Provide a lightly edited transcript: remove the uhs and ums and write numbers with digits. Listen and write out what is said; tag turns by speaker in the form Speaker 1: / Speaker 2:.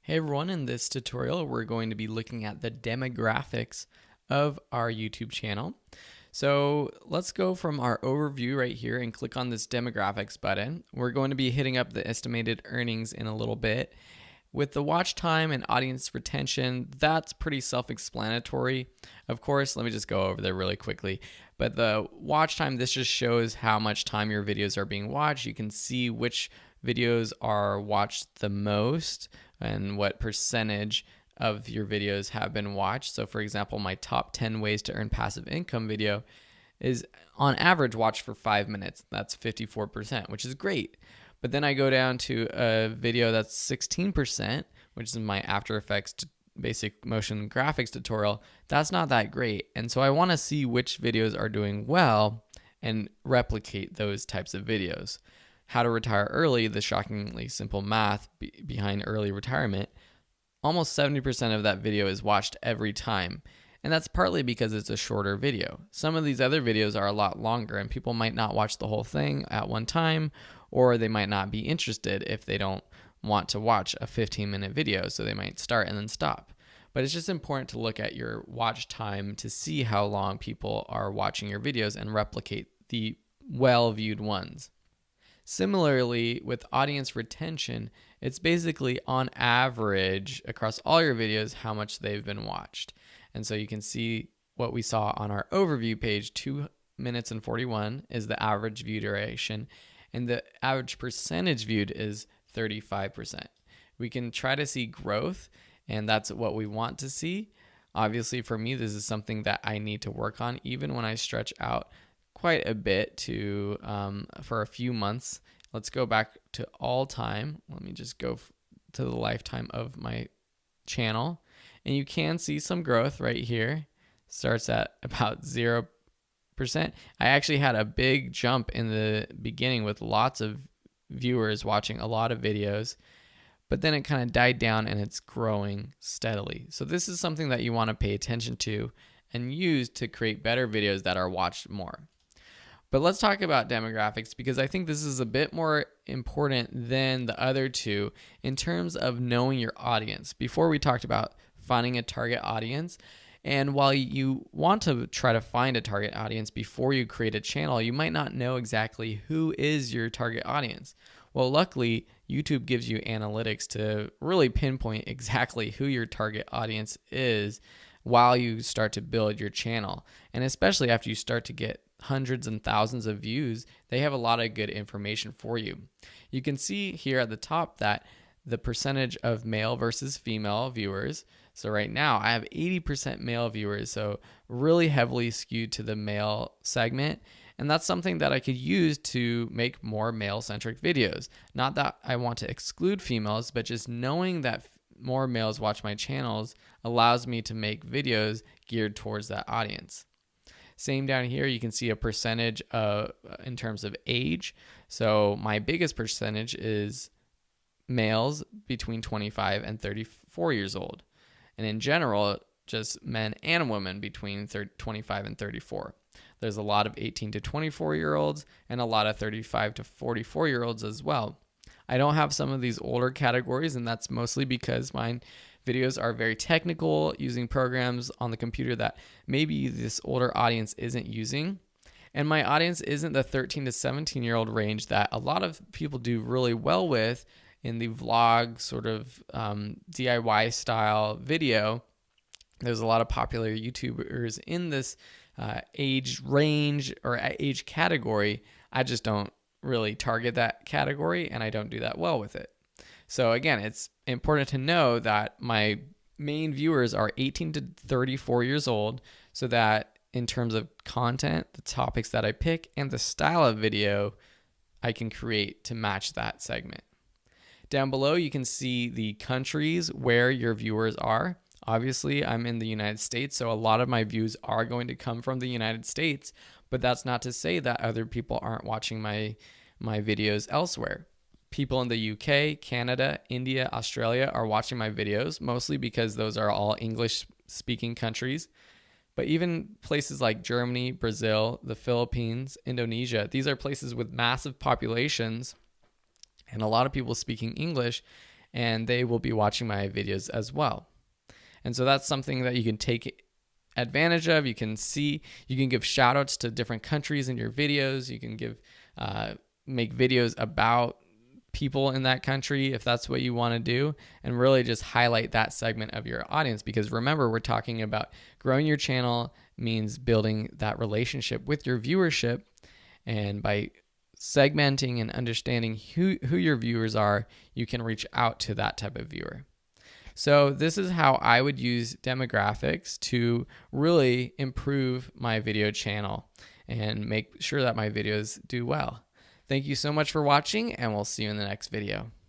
Speaker 1: Hey everyone, in this tutorial we're going to be looking at the demographics of our YouTube channel. So let's go from our overview right here and click on this demographics button. We're going to be hitting up the estimated earnings in a little bit. With the watch time and audience retention, that's pretty self-explanatory. Of course, let me just go over there really quickly. But the watch time, this just shows how much time your videos are being watched. You can see which videos are watched the most and what percentage of your videos have been watched. So for example, my top 10 ways to earn passive income video is on average watched for 5 minutes. That's 54%, which is great. But then I go down to a video that's 16%, which is my After Effects basic motion graphics tutorial. That's not that great. And so I want to see which videos are doing well and replicate those types of videos. How to retire early, the shockingly simple math behind early retirement. Almost 70% of that video is watched every time. And that's partly because it's a shorter video. Some of these other videos are a lot longer and people might not watch the whole thing at one time, or they might not be interested if they don't want to watch a 15-minute video, so they might start and then stop. But it's just important to look at your watch time to see how long people are watching your videos and replicate the well-viewed ones. Similarly, with audience retention, it's basically on average across all your videos how much they've been watched. And so you can see what we saw on our overview page, 2 minutes and 41 is the average view duration, and the average percentage viewed is 35%. We can try to see growth, and that's what we want to see. Obviously, for me, this is something that I need to work on, even when I stretch out quite a bit to for a few months. Let's go back to all time. Let me just go to the lifetime of my channel, and you can see some growth right here. Starts at about 0%. I actually had a big jump in the beginning with lots of viewers watching a lot of videos, but then it kind of died down and it's growing steadily. So this is something that you want to pay attention to and use to create better videos that are watched more. But let's talk about demographics, because I think this is a bit more important than the other two in terms of knowing your audience. Before we talked about finding a target audience, and while you want to try to find a target audience before you create a channel, you might not know exactly who is your target audience. Well, luckily, YouTube gives you analytics to really pinpoint exactly who your target audience is while you start to build your channel. And especially after you start to get hundreds and thousands of views, they have a lot of good information for you. You can see here at the top that the percentage of male versus female viewers. So right now I have 80% male viewers, so really heavily skewed to the male segment. And that's something that I could use to make more male-centric videos. Not that I want to exclude females, but just knowing that more males watch my channels allows me to make videos geared towards that audience. Same down here, you can see a percentage in terms of age. So my biggest percentage is males between 25 and 34 years old. And in general, just men and women between 25 and 34. There's a lot of 18 to 24-year-olds and a lot of 35 to 44-year-olds as well. I don't have some of these older categories, and that's mostly because my videos are very technical, using programs on the computer that maybe this older audience isn't using. And my audience isn't the 13 to 17-year-old range that a lot of people do really well with in the vlog sort of DIY style video. There's a lot of popular YouTubers in this age range or age category. I just don't really target that category, and I don't do that well with it. So again, it's important to know that my main viewers are 18 to 34 years old, so that in terms of content, the topics that I pick, and the style of video I can create to match that segment. Down below, you can see the countries where your viewers are. Obviously, I'm in the United States, so a lot of my views are going to come from the United States, but that's not to say that other people aren't watching my videos elsewhere. People in the UK, Canada, India, Australia are watching my videos, mostly because those are all English-speaking countries. But even places like Germany, Brazil, the Philippines, Indonesia, these are places with massive populations and a lot of people speaking English, and they will be watching my videos as well. And so that's something that you can take advantage of. You can give shout outs to different countries in your videos. You can make videos about people in that country if that's what you want to do, and really just highlight that segment of your audience. Because remember, we're talking about growing your channel means building that relationship with your viewership, and by segmenting and understanding who your viewers are, you can reach out to that type of viewer. So this is how I would use demographics to really improve my video channel and make sure that my videos do well. Thank you so much for watching, and we'll see you in the next video.